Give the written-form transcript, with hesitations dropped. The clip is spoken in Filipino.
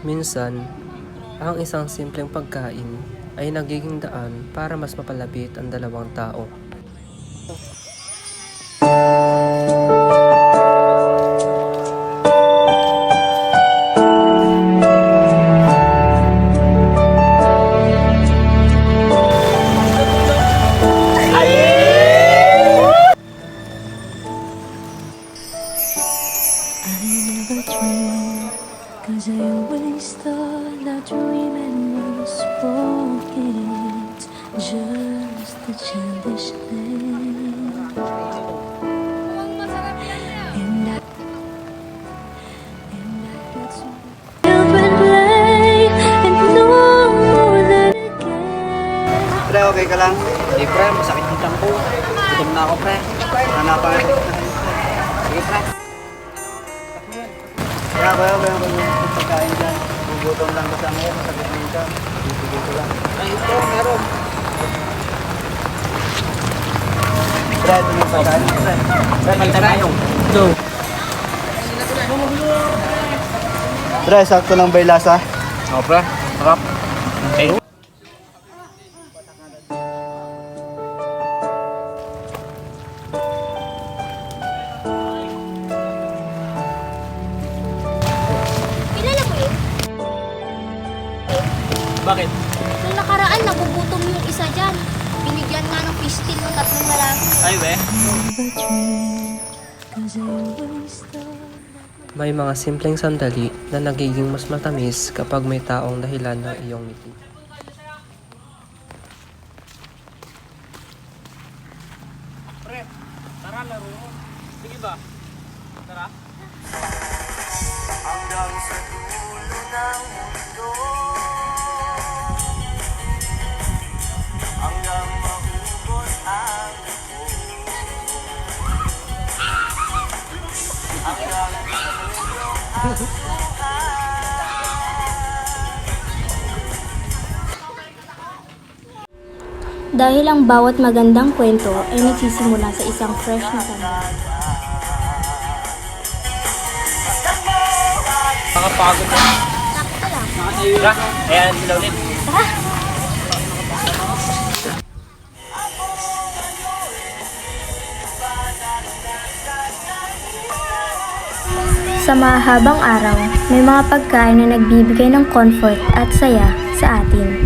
Minsan, ang isang simpleng pagkain ay nagiging daan para mas mapalapit ang dalawang tao. Cause I always thought that dreaming was for kids, just a childish thing. And I got so help and play and know that again. Pre, okay ka lang? Hindi pre, masakit yung tiyan ko. Gutom na ako pre. Hanapan ako. Sige pre. Kaya yung pagkain dyan. Gugutom lang ka sa ngayon, masakit na yung tiyan. Bibigyan ko lang. Ay, ito, meron. Pre, ito yung pagkain. Pre, malita tayo. Go. Pre, sakto lang ba yung lasa? Oo pre, sarap. Okay. Kilala mo yun? Bakit? Nung nakaraan, nagugutom yung isa dyan. Binigyan nga ng pistil ng tatlong lalaki. Ay, we. Cause I always thought. May mga simpleng sandali na nagiging mas matamis kapag may taong dahilan ng iyong ngiti. Pre, tara laro. Sige ba? Tara. Hanggang sa dulo ng mundo, hanggang mahubos ang dugo, hanggang mahulog ang buhay. Dahil ang bawat magandang kwento ay nagsisimula sa isang fresh na sandali. Nakapagod na. Sakto lang. Tara, ayan sila ulit. Tara! Sa mahabang araw, may mga pagkain na nagbibigay ng comfort at saya sa atin.